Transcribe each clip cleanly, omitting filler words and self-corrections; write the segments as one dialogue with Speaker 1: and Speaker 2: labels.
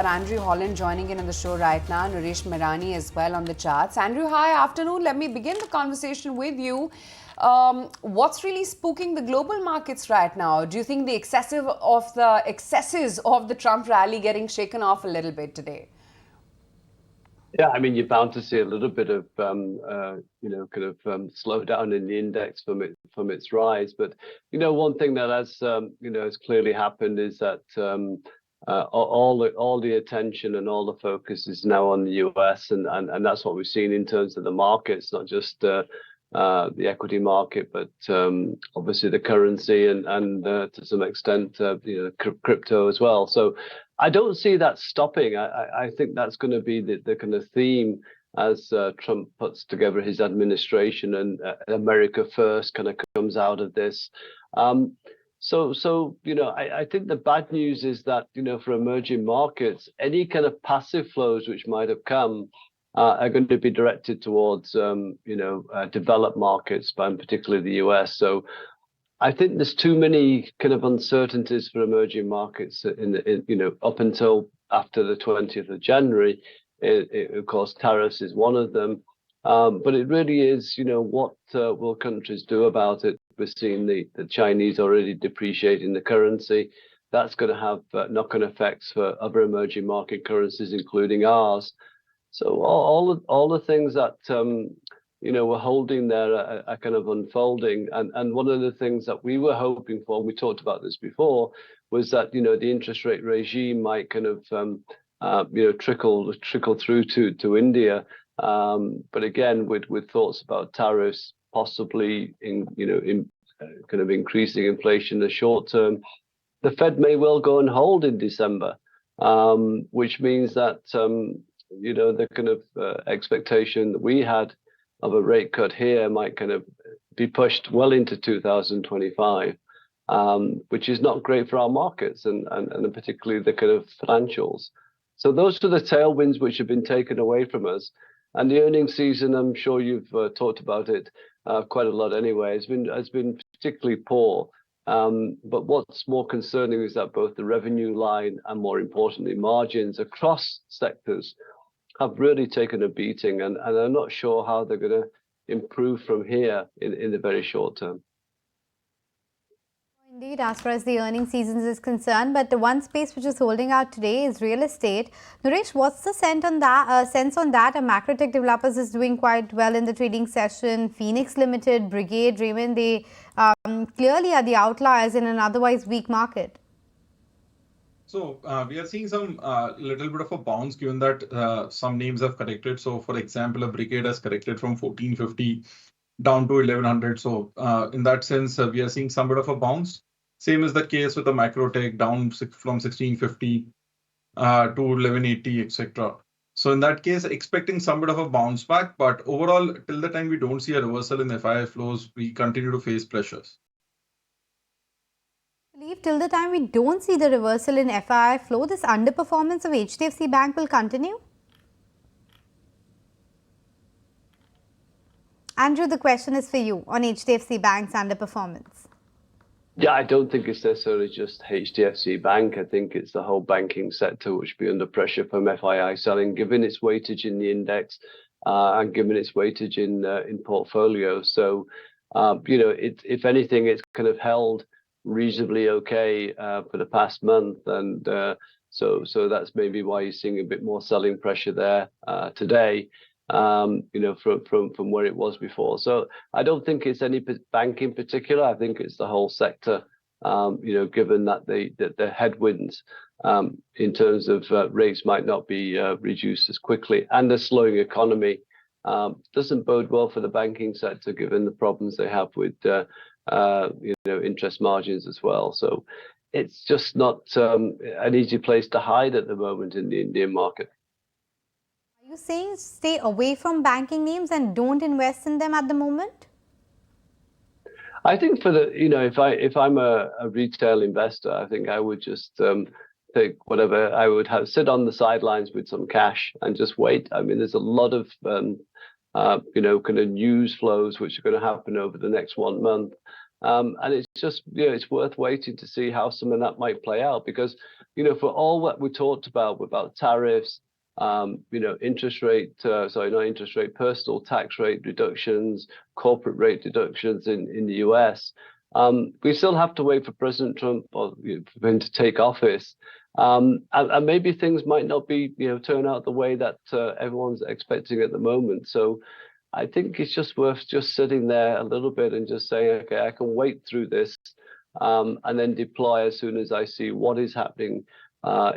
Speaker 1: Andrew Holland joining in on the show right now, Naresh Mirani as well on the charts. Andrew, hi, afternoon. Let me begin the conversation with you. What's really spooking the global markets right now? Do you think the excesses of the Trump rally getting shaken off a little bit today?
Speaker 2: Yeah, I mean, you're bound to see a little bit of, slowdown in the index from its rise. But one thing that has clearly happened is that all the attention and all the focus is now on the US, and that's what we've seen in terms of the markets, not just the equity market, but obviously the currency and to some extent crypto as well. So I don't see that stopping. I think that's going to be the kind of theme as Trump puts together his administration and America First kind of comes out of this. So I think the bad news is that for emerging markets, any kind of passive flows which might have come are going to be directed towards developed markets, but particularly the US. So I think there's too many kind of uncertainties for emerging markets up until after the 20th of January. Of course, tariffs is one of them, but it really is what will countries do about it. We're seeing the Chinese already depreciating the currency. That's going to have knock-on effects for other emerging market currencies, including ours. So all the things that we're holding there are kind of unfolding. And one of the things that we were hoping for, and we talked about this before, was that the interest rate regime might kind of trickle through to India. But again, with thoughts about tariffs possibly kind of increasing inflation in the short term, the Fed may well go on hold in December, which means that the kind of expectation that we had of a rate cut here might kind of be pushed well into 2025, which is not great for our markets and particularly the kind of financials. So those are the tailwinds which have been taken away from us. And the earnings season, I'm sure you've talked about it quite a lot anyway, has been particularly poor. But what's more concerning is that both the revenue line and, more importantly, margins across sectors have really taken a beating, and I'm not sure how they're going to improve from here in the very short term.
Speaker 3: Indeed, as far as the earnings seasons is concerned, but the one space which is holding out today is real estate. Naresh, what's the sense on that? A macro tech developers is doing quite well in the trading session. Phoenix Limited, Brigade, Raymond, they clearly are the outliers in an otherwise weak market.
Speaker 4: So we are seeing some little bit of a bounce given that some names have corrected. So for example, a Brigade has corrected from 1450 down to 1100. So in that sense, we are seeing some bit of a bounce. Same is the case with the Macrotech down from 1650 to 1180, etc. So in that case, expecting some bit of a bounce back. But overall, till the time we don't see a reversal in FII flows, we continue to face pressures.
Speaker 3: Till the time we don't see the reversal in FII flow, this underperformance of HDFC Bank will continue? Andrew, the question is for you on HDFC Bank's underperformance.
Speaker 2: Yeah, I don't think it's necessarily just HDFC Bank. I think it's the whole banking sector which will be under pressure from FII selling, given its weightage in the index and given its weightage in portfolios. So, if anything, it's kind of held reasonably okay for the past month, and so that's maybe why you're seeing a bit more selling pressure there today, from where it was before. So I don't think it's any bank in particular. I think it's the whole sector, given that the headwinds in terms of rates might not be reduced as quickly, and the slowing economy doesn't bode well for the banking sector, given the problems they have with interest margins as well. So it's just not an easy place to hide at the moment in the Indian market.
Speaker 3: Are you saying stay away from banking names and don't invest in them at the moment?
Speaker 2: I think for the, if I'm a retail investor, I think I would just take whatever I would have, sit on the sidelines with some cash and just wait. I mean, there's a lot of kind of news flows which are going to happen over the next 1 month. And it's just, it's worth waiting to see how some of that might play out, because, for all what we talked about tariffs, interest rate, not interest rate, personal tax rate reductions, corporate rate reductions in the US. We still have to wait for President Trump for him to take office. And maybe things might not be, turn out the way that everyone's expecting at the moment. So I think it's just worth just sitting there a little bit and just saying, okay, I can wait through this, and then deploy as soon as I see what is happening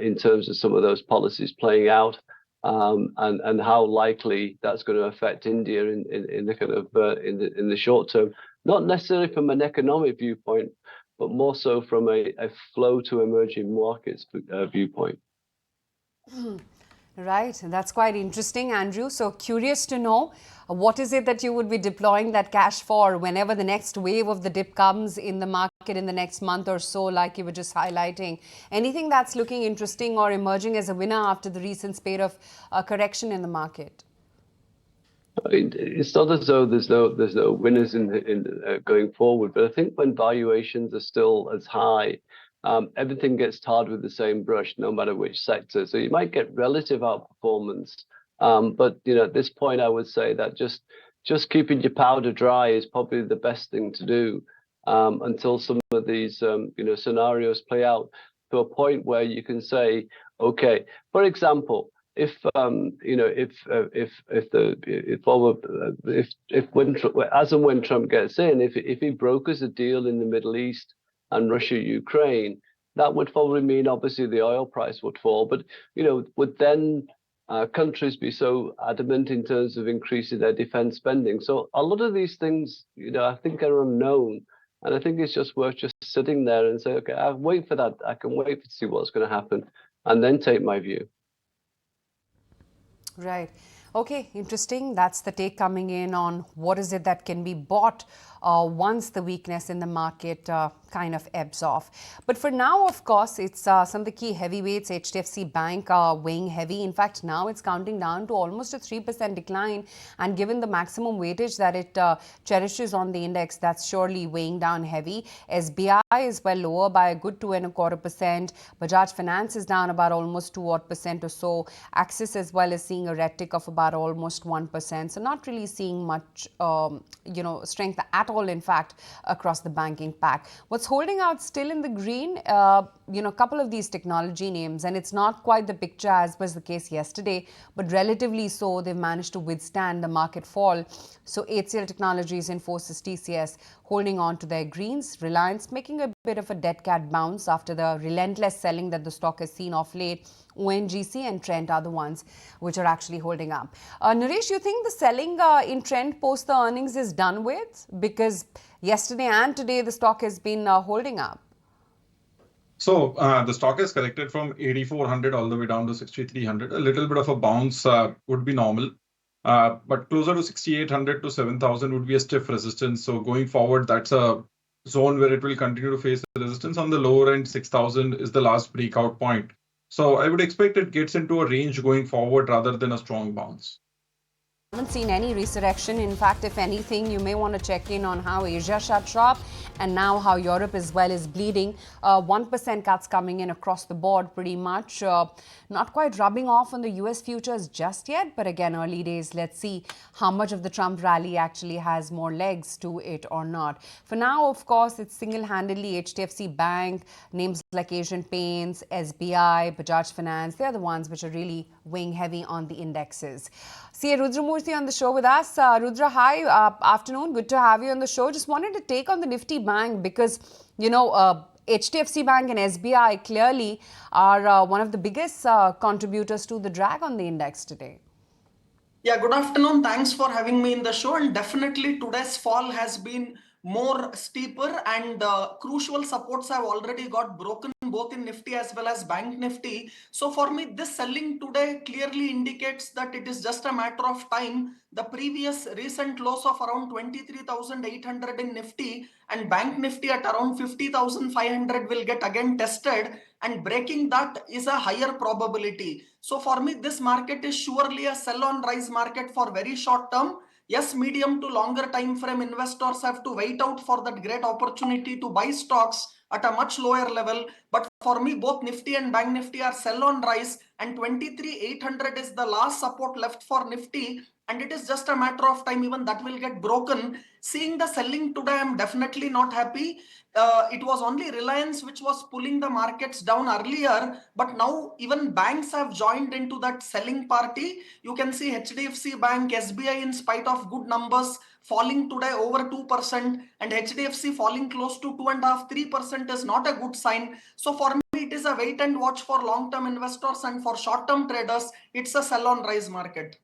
Speaker 2: in terms of some of those policies playing out, and how likely that's going to affect India in the kind of in the short term, not necessarily from an economic viewpoint, but more so from a flow to emerging markets viewpoint.
Speaker 1: Right, that's quite interesting, Andrew. So curious to know, what is it that you would be deploying that cash for whenever the next wave of the dip comes in the market in the next month or so, like you were just highlighting? Anything that's looking interesting or emerging as a winner after the recent spate of correction in the market?
Speaker 2: I mean, it's not as though there's no winners in going forward, but I think when valuations are still as high, everything gets tarred with the same brush, no matter which sector. So you might get relative outperformance, but at this point, I would say that just keeping your powder dry is probably the best thing to do until some of these scenarios play out to a point where you can say, okay, for example, if when Trump gets in, if he brokers a deal in the Middle East and Russia, Ukraine, that would probably mean obviously the oil price would fall. But would then countries be so adamant in terms of increasing their defense spending? So a lot of these things, I think are unknown. And I think it's just worth just sitting there and say, okay, I'll wait for that. I can wait to see what's going to happen and then take my view.
Speaker 1: Right. Okay, interesting. That's the take coming in on what is it that can be bought once the weakness in the market kind of ebbs off. But for now, of course, it's some of the key heavyweights, HDFC Bank weighing heavy. In fact, now it's counting down to almost a 3% decline. And given the maximum weightage that it cherishes on the index, that's surely weighing down heavy. SBI is well lower by a good 2.25%. Bajaj Finance is down about almost 2% or so. Axis as well is seeing a red tick of about almost 1%. So not really seeing much, strength at all, in fact, across the banking pack. What's holding out still in the green, a couple of these technology names, and it's not quite the picture as was the case yesterday, but relatively so, they've managed to withstand the market fall. So HCL Technologies, Infosys, TCS holding on to their greens. Reliance making a bit of a dead cat bounce after the relentless selling that the stock has seen of late. ONGC and Trent are the ones which are actually holding up. Naresh, you think the selling in Trent post the earnings is done with? Because yesterday and today the stock has been holding up.
Speaker 4: So the stock has corrected from 8,400 all the way down to 6,300. A little bit of a bounce would be normal. But closer to 6,800 to 7,000 would be a stiff resistance. So going forward, that's a zone where it will continue to face resistance. On the lower end, 6,000 is the last breakout point. So I would expect it gets into a range going forward rather than a strong bounce.
Speaker 1: I haven't seen any resurrection. In fact, if anything, you may want to check in on how Asia shut shop and now how Europe as well is bleeding. 1% cuts coming in across the board pretty much. Not quite rubbing off on the US futures just yet, but again, early days. Let's see how much of the Trump rally actually has more legs to it or not. For now, of course, it's single-handedly HDFC Bank, names like Asian Paints, SBI, Bajaj Finance. They're the ones which are really weighing heavy on the indexes. CA Rudramurthy on the show with us. Rudra, hi, afternoon. Good to have you on the show. Just wanted to take on the Nifty Bank because, HDFC Bank and SBI clearly are one of the biggest contributors to the drag on the index today.
Speaker 5: Yeah, good afternoon. Thanks for having me in the show. And definitely today's fall has been more steeper and crucial supports have already got broken both in Nifty as well as Bank Nifty. So for me, this selling today clearly indicates that it is just a matter of time. The previous recent lows of around 23,800 in Nifty and Bank Nifty at around 50,500 will get again tested, and breaking that is a higher probability. So for me, this market is surely a sell on rise market for very short term. Yes, medium to longer time frame investors have to wait out for that great opportunity to buy stocks at a much lower level. But for me, both Nifty and Bank Nifty are sell on rise, and 23,800 is the last support left for Nifty. And it is just a matter of time, even that will get broken. Seeing the selling today, I'm definitely not happy. It was only Reliance which was pulling the markets down earlier, but now even banks have joined into that selling party. You can see HDFC Bank, SBI, in spite of good numbers, falling today over 2%, and HDFC falling close to 2.5%, 3% is not a good sign. So for me, it is a wait and watch for long-term investors, and for short-term traders, it's a sell on rise market.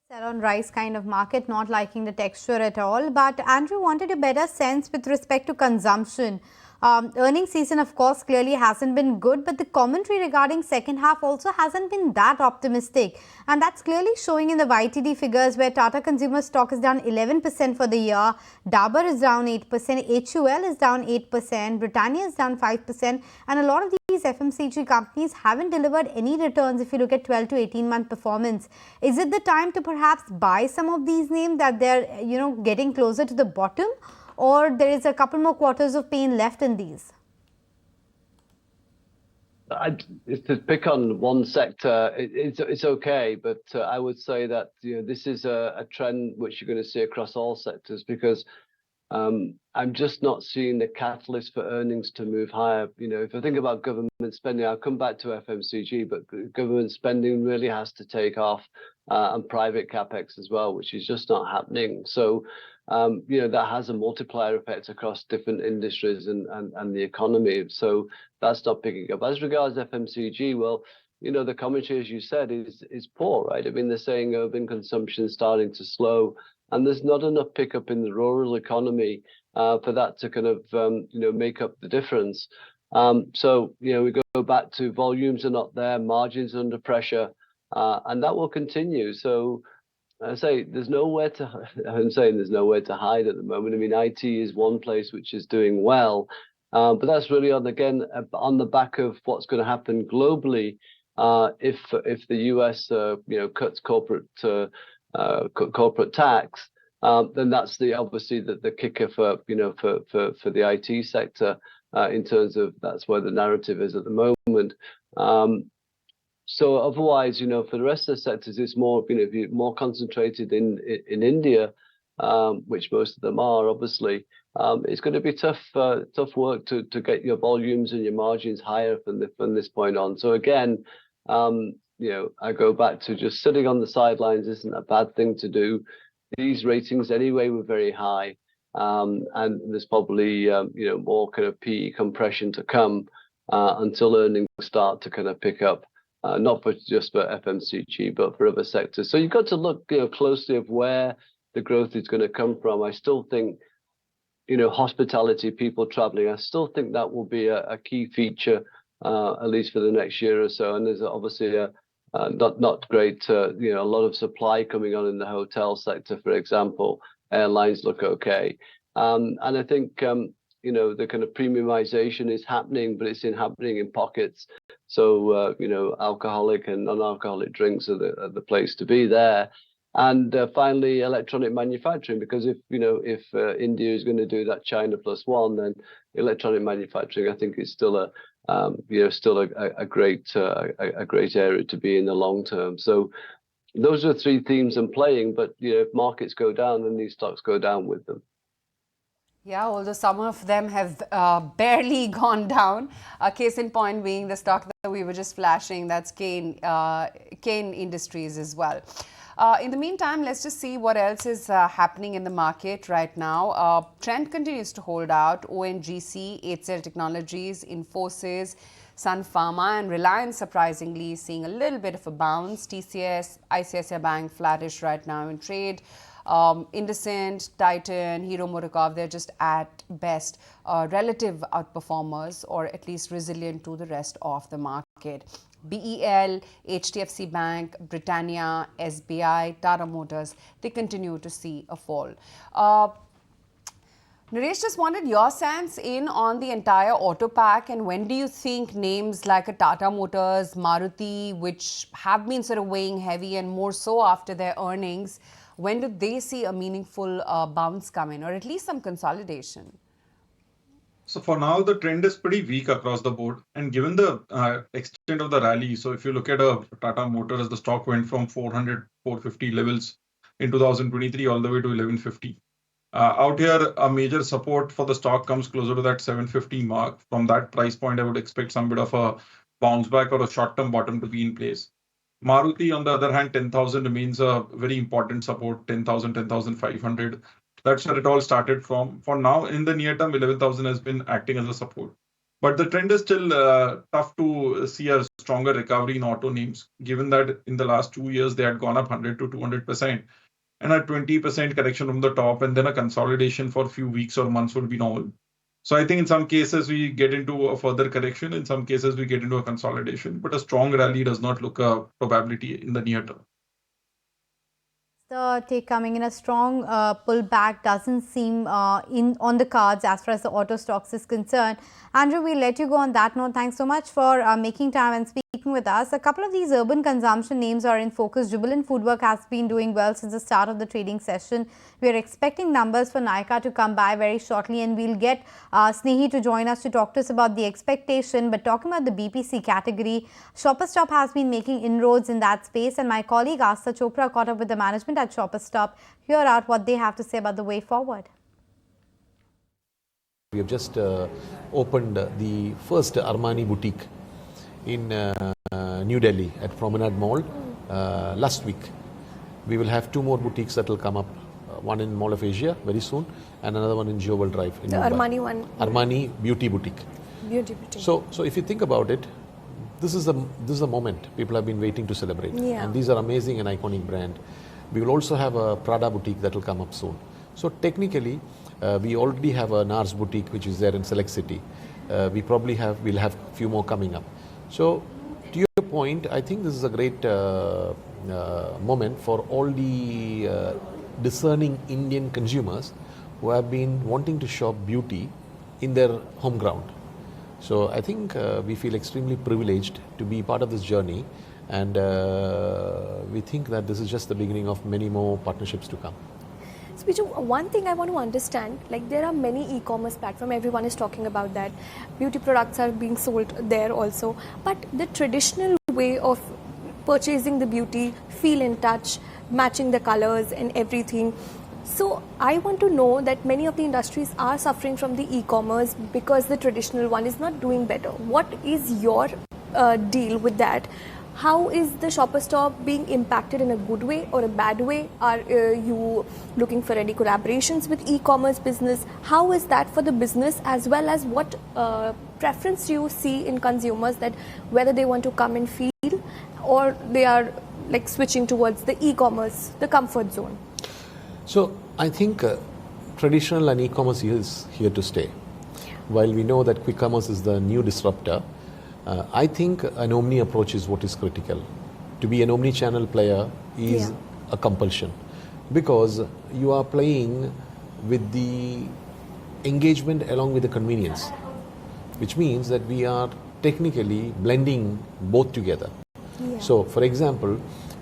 Speaker 3: Sell on rice kind of market, not liking the texture at all. But Andrew wanted a better sense with respect to consumption. Earnings season, of course, clearly hasn't been good, but the commentary regarding second half also hasn't been that optimistic. And that's clearly showing in the YTD figures, where Tata Consumer stock is down 11% for the year, Dabur is down 8%, HUL is down 8%, Britannia is down 5%, and a lot of these FMCG companies haven't delivered any returns if you look at 12 to 18-month performance. Is it the time to perhaps buy some of these names that they're, getting closer to the bottom, or there is a couple more quarters of pain left in these?
Speaker 2: To pick on one sector, it's okay, but I would say that this is a trend which you're going to see across all sectors, because I'm just not seeing the catalyst for earnings to move higher. If I think about government spending, I'll come back to FMCG, but government spending really has to take off, and private capex as well, which is just not happening. So, that has a multiplier effect across different industries and the economy. So that's not picking up. As regards FMCG, well, the commentary, as you said, is poor, right? I mean, they're saying urban consumption is starting to slow, and there's not enough pickup in the rural economy for that to kind of make up the difference. So we go back to volumes are not there, margins are under pressure, and that will continue. So I say there's nowhere to. I'm saying there's nowhere to hide at the moment. I mean, IT is one place which is doing well, but that's really on the back of what's going to happen globally. If the US cuts corporate tax, then that's obviously the kicker for the IT sector, in terms of that's where the narrative is at the moment. So otherwise, for the rest of the sectors, it's more more concentrated in India, which most of them are obviously. It's going to be tough work to get your volumes and your margins higher from this point on. So again, I go back to just sitting on the sidelines isn't a bad thing to do. These ratings anyway were very high, and there's probably more kind of PE compression to come until earnings start to kind of pick up. Not just for FMCG, but for other sectors. So you've got to look closely of where the growth is going to come from. I still think, hospitality, people traveling, I still think that will be a key feature, at least for the next year or so. And there's obviously not great, a lot of supply coming on in the hotel sector, for example. Airlines look okay. And I think, the kind of premiumization is happening, but it's happening in pockets. So, alcoholic and non-alcoholic drinks are the place to be there. And finally, electronic manufacturing, because if India is going to do that China plus one, then electronic manufacturing, I think, is still a great area to be in the long term. So those are three themes I'm playing. But if markets go down, then these stocks go down with them.
Speaker 1: Yeah, although some of them have barely gone down. Case in point being the stock that we were just flashing, that's Kane Industries as well. In the meantime, let's just see what else is happening in the market right now. Trend continues to hold out. ONGC, HCL Technologies, Infosys, Sun Pharma and Reliance surprisingly seeing a little bit of a bounce. TCS, ICICI Bank flattish right now in trade. Indocent, Titan, Hero MotoCorp, they're just at best relative outperformers, or at least resilient to the rest of the market. BEL, HDFC Bank, Britannia, SBI, Tata Motors, they continue to see a fall. Naresh, just wanted your sense in on the entire auto pack, and when do you think names like a Tata Motors, Maruti, which have been sort of weighing heavy and more so after their earnings, when do they see a meaningful bounce come in, or at least some consolidation?
Speaker 4: So for now, the trend is pretty weak across the board. And given the extent of the rally, so if you look at Tata Motors, the stock went from 400, 450 levels in 2023 all the way to 1150. Out here, a major support for the stock comes closer to that 750 mark. From that price point, I would expect some bit of a bounce back or a short-term bottom to be in place. Maruti, on the other hand, 10,000 remains a very important support, 10,000, 10,500. That's where it all started from. For now, in the near term, 11,000 has been acting as a support. But the trend is still tough to see a stronger recovery in auto names, given that in the last 2 years, they had gone up 100 to 200%. And a 20% correction from the top, and then a consolidation for a few weeks or months would be normal. So I think in some cases we get into a further correction, in some cases we get into a consolidation, but a strong rally does not look a probability in the near term.
Speaker 3: The take coming in, a strong pullback doesn't seem on the cards as far as the auto stocks is concerned. Andrew, we'll let you go on that note. Thanks so much for making time and speaking with us. A couple of these urban consumption names are in focus. Jubilant Foodwork has been doing well since the start of the trading session. We are expecting numbers for Nykaa to come by very shortly, and we'll get Snehi to join us to talk to us about the expectation. But talking about the BPC category, Shoppers Stop has been making inroads in that space, and my colleague Asta Chopra caught up with the management at Shoppers Stop. Hear out what they have to say about the way forward.
Speaker 6: We have just opened the first Armani boutique in New Delhi at Promenade Mall last week. We will have 2 more boutiques that will come up, one in Mall of Asia very soon and another one in Jewel Drive in Mumbai.
Speaker 7: Armani one.
Speaker 6: Armani Beauty Boutique.
Speaker 7: Beauty boutique.
Speaker 6: So if you think about it, this is the moment people have been waiting to celebrate.
Speaker 7: Yeah.
Speaker 6: And these are amazing and iconic brand. We will also have a Prada boutique that will come up soon. So technically, we already have a NARS boutique which is there in Select City. We'll have a few more coming up. So to your point, I think this is a great moment for all the discerning Indian consumers who have been wanting to shop beauty in their home ground. So I think we feel extremely privileged to be part of this journey, and we think that this is just the beginning of many more partnerships to come.
Speaker 7: So, Biju, one thing I want to understand, like there are many e-commerce platforms, everyone is talking about that. Beauty products are being sold there also. But the traditional way of purchasing the beauty, feel in touch, matching the colors and everything. So I want to know that many of the industries are suffering from the e-commerce because the traditional one is not doing better. What is your deal with that? How is the Shoppers Stop being impacted in a good way or a bad way? Are you looking for any collaborations with e-commerce business? How is that for the business, as well as what preference you see in consumers, that whether they want to come and feel or they are like switching towards the e-commerce, the comfort zone?
Speaker 6: So I think traditional and e-commerce is here to stay. While we know that quick commerce is the new disruptor, I think an omni approach is what is critical. To be an omnichannel player is a compulsion, because you are playing with the engagement along with the convenience, which means that we are technically blending both together. Yeah. So, for example,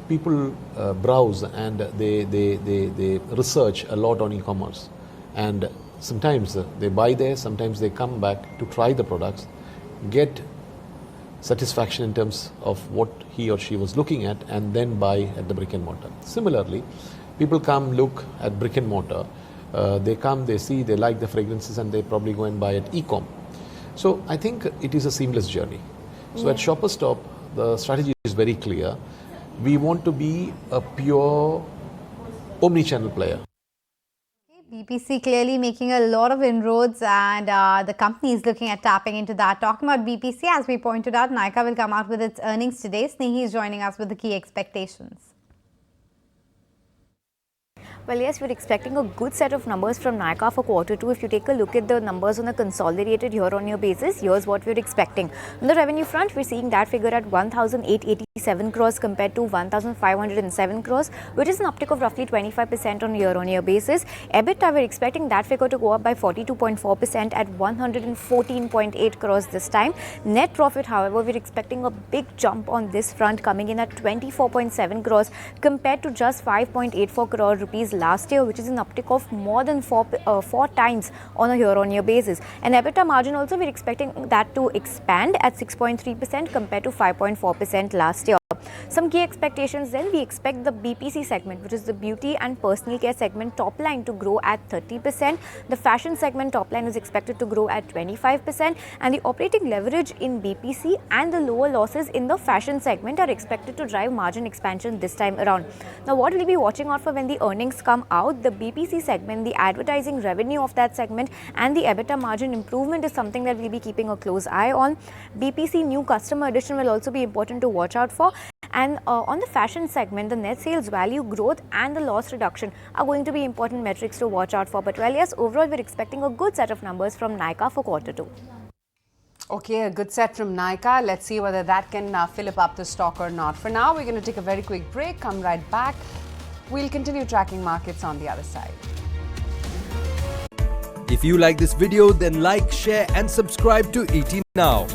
Speaker 6: people browse and they research a lot on e-commerce, and sometimes they buy there, sometimes they come back to try the products, get satisfaction in terms of what he or she was looking at, and then buy at the brick and mortar. Similarly, people come look at brick and mortar, they come, they see, they like the fragrances, and they probably go and buy at e-com. So I think it is a seamless journey. So at Shoppers Stop, the strategy is very clear. We want to be a pure omnichannel player.
Speaker 3: BPC clearly making a lot of inroads, and the company is looking at tapping into that. Talking about BPC, as we pointed out, Nykaa will come out with its earnings today. Snehi is joining us with the key expectations.
Speaker 8: Well, yes, we're expecting a good set of numbers from Nykaa for quarter 2. If you take a look at the numbers on a consolidated year-on-year basis, here's what we're expecting. On the revenue front, we're seeing that figure at 1,887 crores compared to 1,507 crores, which is an uptick of roughly 25% on a year-on-year basis. EBITDA, we're expecting that figure to go up by 42.4% at 114.8 crores this time. Net profit, however, we're expecting a big jump on this front, coming in at 24.7 crores compared to just 5.84 crore rupees last year, which is an uptick of more than four times on a year-on-year basis. And EBITDA margin also, we're expecting that to expand at 6.3% compared to 5.4% last year. Some key expectations then, we expect the BPC segment, which is the beauty and personal care segment, top line to grow at 30%. The fashion segment top line is expected to grow at 25%, and the operating leverage in BPC and the lower losses in the fashion segment are expected to drive margin expansion this time around. Now, what we'll be watching out for when the earnings come out, the BPC segment, the advertising revenue of that segment and the EBITDA margin improvement is something that we'll be keeping a close eye on. BPC new customer addition will also be important to watch out for. And on the fashion segment, the net sales value growth and the loss reduction are going to be important metrics to watch out for. But well, yes, overall, we're expecting a good set of numbers from Nykaa for quarter 2.
Speaker 1: Okay, a good set from Nykaa. Let's see whether that can fill up the stock or not. For now, we're going to take a very quick break, come right back. We'll continue tracking markets on the other side.
Speaker 9: If you like this video, then like, share and subscribe to ET Now.